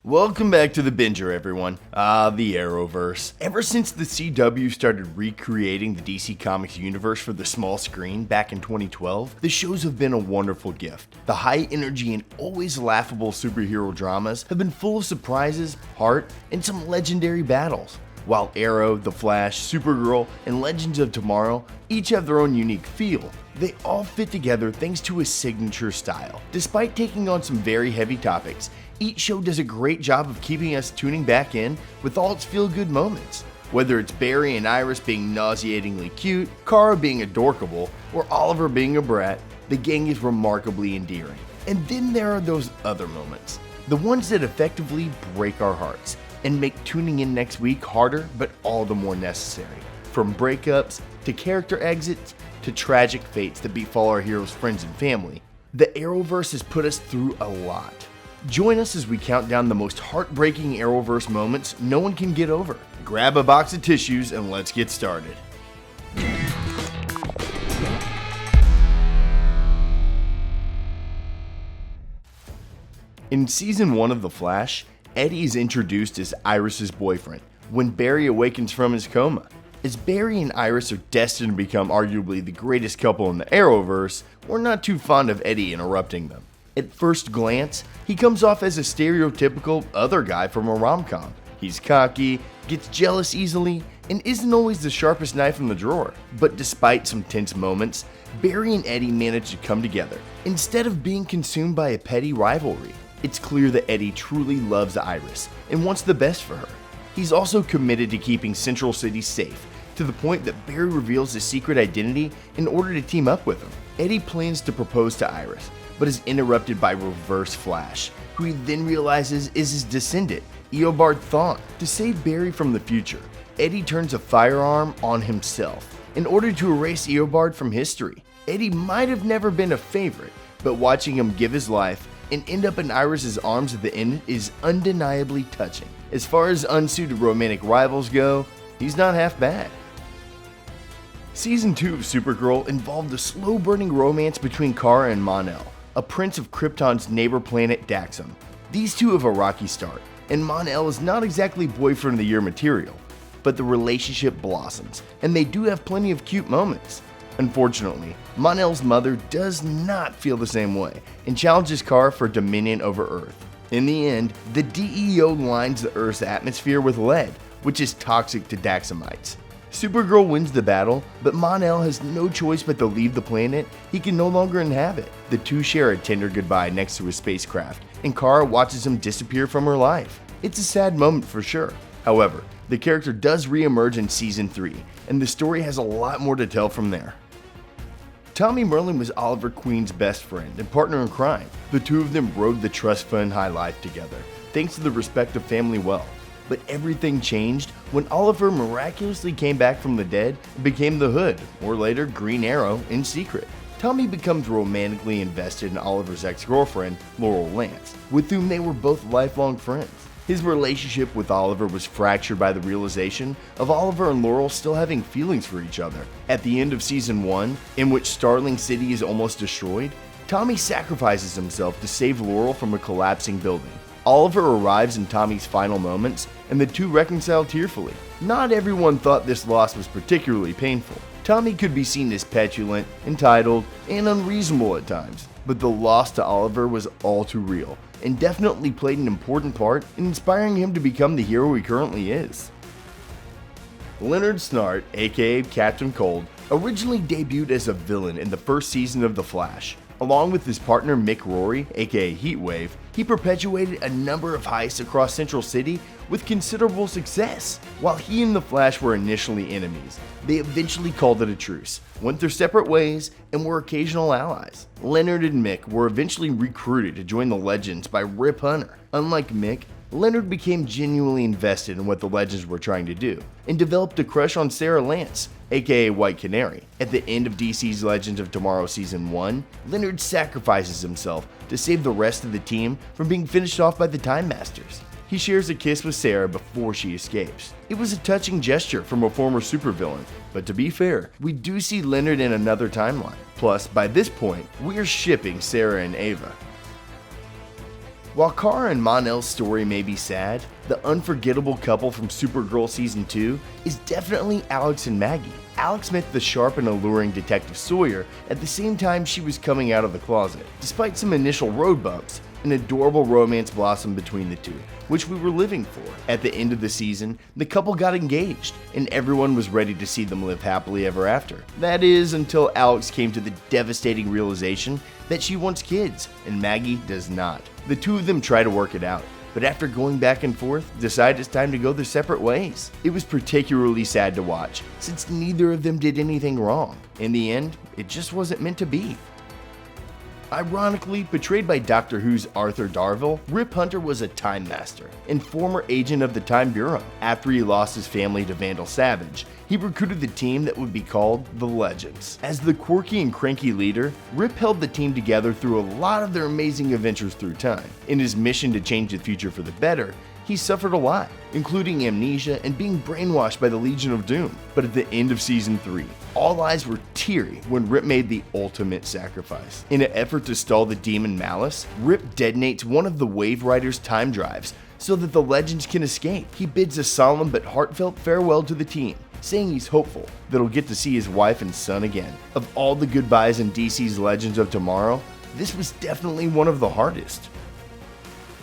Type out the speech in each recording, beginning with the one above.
Welcome back to the Binger, everyone. The Arrowverse. Ever since the CW started recreating the DC Comics universe for the small screen back in 2012, the shows have been a wonderful gift. The high energy and always laughable superhero dramas have been full of surprises, heart, and some legendary battles. While Arrow, The Flash, Supergirl, and Legends of Tomorrow each have their own unique feel, they all fit together thanks to a signature style. Despite taking on some very heavy topics, each show does a great job of keeping us tuning back in with all its feel-good moments. Whether it's Barry and Iris being nauseatingly cute, Kara being adorkable, or Oliver being a brat, the gang is remarkably endearing. And then there are those other moments, the ones that effectively break our hearts and make tuning in next week harder but all the more necessary. From breakups, to character exits, to tragic fates that befall our heroes' friends and family, the Arrowverse has put us through a lot. Join us as we count down the most heartbreaking Arrowverse moments no one can get over. Grab a box of tissues and let's get started. In Season 1 of The Flash, Eddie is introduced as Iris's boyfriend when Barry awakens from his coma. As Barry and Iris are destined to become arguably the greatest couple in the Arrowverse, we're not too fond of Eddie interrupting them. At first glance, he comes off as a stereotypical other guy from a rom-com. He's cocky, gets jealous easily, and isn't always the sharpest knife in the drawer. But despite some tense moments, Barry and Eddie manage to come together, instead of being consumed by a petty rivalry. It's clear that Eddie truly loves Iris and wants the best for her. He's also committed to keeping Central City safe, to the point that Barry reveals his secret identity in order to team up with him. Eddie plans to propose to Iris, but is interrupted by Reverse Flash, who he then realizes is his descendant, Eobard Thawne. To save Barry from the future, Eddie turns a firearm on himself in order to erase Eobard from history. Eddie might have never been a favorite, but watching him give his life and end up in Iris's arms at the end is undeniably touching. As far as unsuited romantic rivals go, he's not half bad. Season 2 of Supergirl involved a slow-burning romance between Kara and Mon-El, a prince of Krypton's neighbor planet Daxam. These two have a rocky start, and Mon-El is not exactly boyfriend of the year material, but the relationship blossoms, and they do have plenty of cute moments. Unfortunately, Mon-El's mother does not feel the same way, and challenges Kara for dominion over Earth. In the end, the DEO lines the Earth's atmosphere with lead, which is toxic to Daxamites. Supergirl wins the battle, but Mon-El has no choice but to leave the planet he can no longer inhabit. The two share a tender goodbye next to his spacecraft, and Kara watches him disappear from her life. It's a sad moment for sure. However, the character does re-emerge in Season 3, and the story has a lot more to tell from there. Tommy Merlyn was Oliver Queen's best friend and partner in crime. The two of them rode the trust fund high life together, thanks to the respect of family wealth. But everything changed when Oliver miraculously came back from the dead and became the Hood, or later Green Arrow, in secret. Tommy becomes romantically invested in Oliver's ex-girlfriend, Laurel Lance, with whom they were both lifelong friends. His relationship with Oliver was fractured by the realization of Oliver and Laurel still having feelings for each other. At the end of Season 1, in which Starling City is almost destroyed, Tommy sacrifices himself to save Laurel from a collapsing building. Oliver arrives in Tommy's final moments, and the two reconcile tearfully. Not everyone thought this loss was particularly painful. Tommy could be seen as petulant, entitled, and unreasonable at times, but the loss to Oliver was all too real, and definitely played an important part in inspiring him to become the hero he currently is. Leonard Snart, aka Captain Cold, originally debuted as a villain in the first season of The Flash. Along with his partner Mick Rory, aka Heatwave, he perpetuated a number of heists across Central City with considerable success. While he and the Flash were initially enemies, they eventually called it a truce, went their separate ways, and were occasional allies. Leonard and Mick were eventually recruited to join the Legends by Rip Hunter. Unlike Mick, Leonard became genuinely invested in what the Legends were trying to do, and developed a crush on Sarah Lance, aka White Canary. At the end of DC's Legends of Tomorrow Season 1, Leonard sacrifices himself to save the rest of the team from being finished off by the Time Masters. He shares a kiss with Sarah before she escapes. It was a touching gesture from a former supervillain, but to be fair, we do see Leonard in another timeline. Plus, by this point, we're shipping Sarah and Ava. While Kara and Mon-El's story may be sad, the unforgettable couple from Supergirl Season 2 is definitely Alex and Maggie. Alex met the sharp and alluring Detective Sawyer at the same time she was coming out of the closet. Despite some initial road bumps, an adorable romance blossomed between the two, which we were living for. At the end of the season, the couple got engaged, and everyone was ready to see them live happily ever after. That is, until Alex came to the devastating realization that she wants kids, and Maggie does not. The two of them try to work it out, but after going back and forth, decide it's time to go their separate ways. It was particularly sad to watch, since neither of them did anything wrong. In the end, it just wasn't meant to be. Ironically, portrayed by Doctor Who's Arthur Darvill, Rip Hunter was a Time Master and former agent of the Time Bureau. After he lost his family to Vandal Savage, he recruited the team that would be called the Legends. As the quirky and cranky leader, Rip held the team together through a lot of their amazing adventures through time. In his mission to change the future for the better, he suffered a lot, including amnesia and being brainwashed by the Legion of Doom. But at the end of Season 3, all eyes were teary when Rip made the ultimate sacrifice. In an effort to stall the demon Malice, Rip detonates one of the Wave Rider's time drives so that the Legends can escape. He bids a solemn but heartfelt farewell to the team, saying he's hopeful that he'll get to see his wife and son again. Of all the goodbyes in DC's Legends of Tomorrow, this was definitely one of the hardest.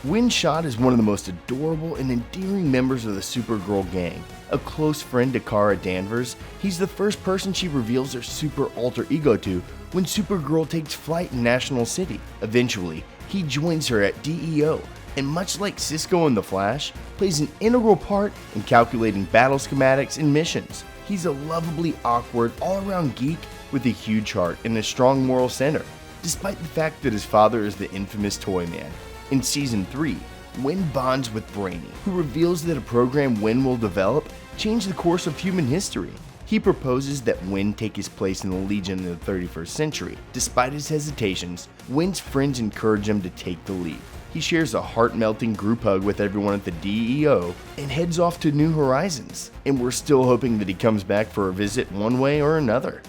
Winn shot is one of the most adorable and endearing members of the Supergirl gang. A close friend to Kara Danvers, he's the first person she reveals her super alter ego to when Supergirl takes flight in National City. Eventually, he joins her at DEO, and much like Cisco in The Flash, plays an integral part in calculating battle schematics and missions. He's a lovably awkward, all-around geek with a huge heart and a strong moral center, despite the fact that his father is the infamous Toy Man. In Season 3, Winn bonds with Brainy, who reveals that a program Winn will develop changed the course of human history. He proposes that Winn take his place in the Legion in the 31st century. Despite his hesitations, Winn's friends encourage him to take the leap. He shares a heart-melting group hug with everyone at the DEO and heads off to New Horizons. And we're still hoping that he comes back for a visit one way or another.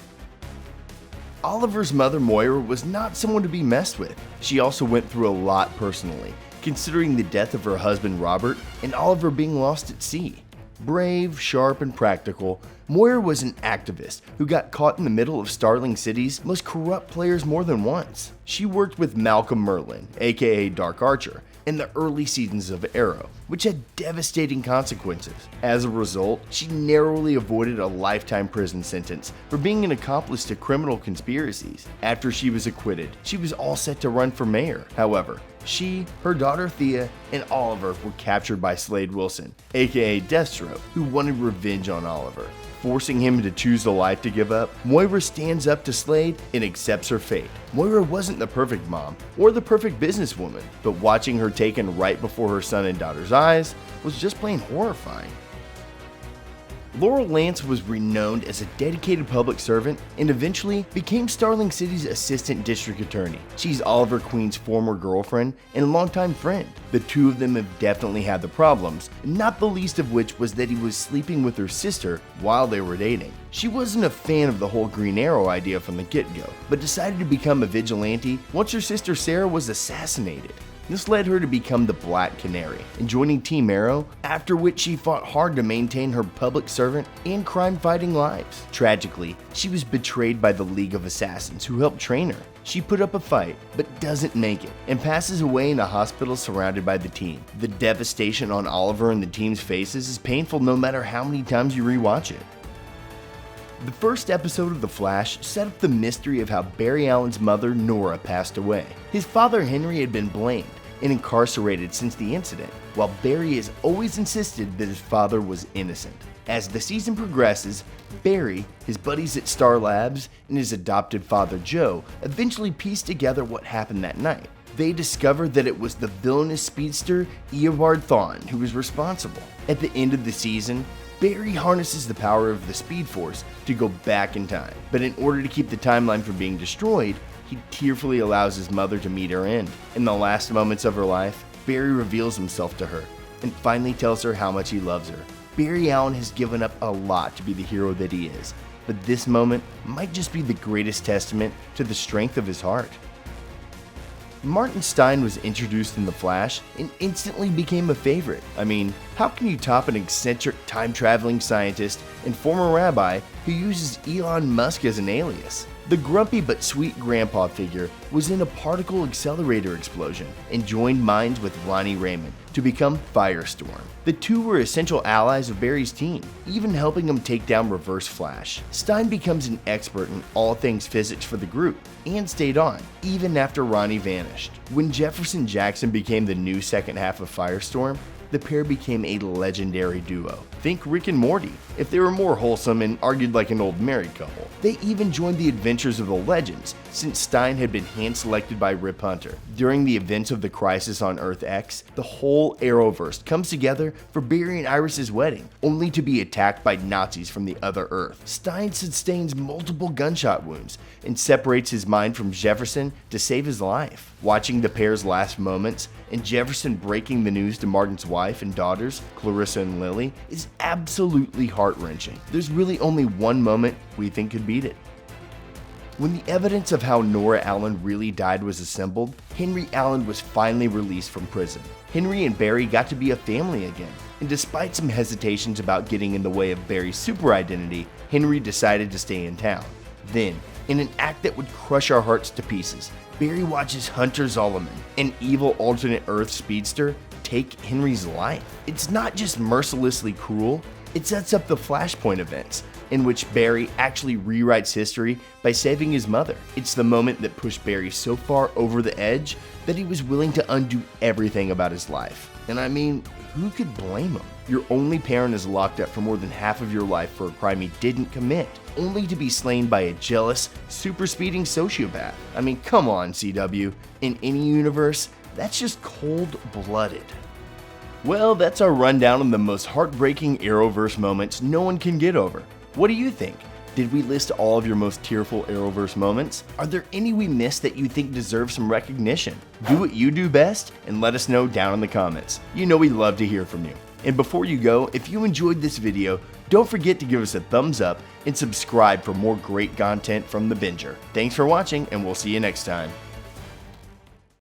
Oliver's mother, Moira, was not someone to be messed with. She also went through a lot personally, considering the death of her husband Robert and Oliver being lost at sea. Brave, sharp, and practical, Moira was an activist who got caught in the middle of Starling City's most corrupt players more than once. She worked with Malcolm Merlyn, aka Dark Archer, in the early seasons of Arrow, which had devastating consequences. As a result, she narrowly avoided a lifetime prison sentence for being an accomplice to criminal conspiracies. After she was acquitted, she was all set to run for mayor. However, she, her daughter Thea, and Oliver were captured by Slade Wilson, aka Deathstroke, who wanted revenge on Oliver. Forcing him to choose the life to give up, Moira stands up to Slade and accepts her fate. Moira wasn't the perfect mom or the perfect businesswoman, but watching her taken right before her son and daughter's eyes was just plain horrifying. Laurel Lance was renowned as a dedicated public servant and eventually became Starling City's assistant district attorney. She's Oliver Queen's former girlfriend and longtime friend. The two of them have definitely had the problems, not the least of which was that he was sleeping with her sister while they were dating. She wasn't a fan of the whole Green Arrow idea from the get-go, but decided to become a vigilante once her sister Sarah was assassinated. This led her to become the Black Canary and joining Team Arrow, after which she fought hard to maintain her public servant and crime-fighting lives. Tragically, she was betrayed by the League of Assassins who helped train her. She put up a fight, but doesn't make it, and passes away in a hospital surrounded by the team. The devastation on Oliver and the team's faces is painful no matter how many times you rewatch it. The first episode of The Flash set up the mystery of how Barry Allen's mother, Nora, passed away. His father, Henry, had been blamed and incarcerated since the incident, while Barry has always insisted that his father was innocent. As the season progresses, Barry, his buddies at Star Labs, and his adopted father, Joe, eventually piece together what happened that night. They discover that it was the villainous speedster Eobard Thawne who was responsible. At the end of the season, Barry harnesses the power of the Speed Force to go back in time, but in order to keep the timeline from being destroyed, he tearfully allows his mother to meet her end. In the last moments of her life, Barry reveals himself to her and finally tells her how much he loves her. Barry Allen has given up a lot to be the hero that he is, but this moment might just be the greatest testament to the strength of his heart. Martin Stein was introduced in The Flash and instantly became a favorite. I mean, how can you top an eccentric time-traveling scientist and former rabbi who uses Elon Musk as an alias? The grumpy but sweet grandpa figure was in a particle accelerator explosion and joined minds with Ronnie Raymond to become Firestorm. The two were essential allies of Barry's team, even helping him take down Reverse Flash. Stein becomes an expert in all things physics for the group and stayed on, even after Ronnie vanished. When Jefferson Jackson became the new second half of Firestorm, the pair became a legendary duo. Think Rick and Morty, if they were more wholesome and argued like an old married couple. They even joined the adventures of the Legends, since Stein had been hand-selected by Rip Hunter. During the events of the Crisis on Earth X, the whole Arrowverse comes together for Barry and Iris' wedding, only to be attacked by Nazis from the other Earth. Stein sustains multiple gunshot wounds and separates his mind from Jefferson to save his life. Watching the pair's last moments and Jefferson breaking the news to Martin's wife and daughters, Clarissa and Lily, is absolutely heart-wrenching. There's really only one moment we think could beat it. When the evidence of how Nora Allen really died was assembled, Henry Allen was finally released from prison. Henry and Barry got to be a family again, and despite some hesitations about getting in the way of Barry's super identity, Henry decided to stay in town. Then, in an act that would crush our hearts to pieces, Barry watches Hunter Zolomon, an evil alternate Earth speedster, take Henry's life. It's not just mercilessly cruel, it sets up the Flashpoint events, in which Barry actually rewrites history by saving his mother. It's the moment that pushed Barry so far over the edge that he was willing to undo everything about his life. And I mean, who could blame him? Your only parent is locked up for more than half of your life for a crime he didn't commit, only to be slain by a jealous, super-speeding sociopath. I mean, come on, CW. In any universe, that's just cold-blooded. Well, that's our rundown on the most heartbreaking Arrowverse moments no one can get over. What do you think? Did we list all of your most tearful Arrowverse moments? Are there any we missed that you think deserve some recognition? Do what you do best and let us know down in the comments. You know we love to hear from you. And before you go, if you enjoyed this video, don't forget to give us a thumbs up and subscribe for more great content from The Binger. Thanks for watching, and we'll see you next time.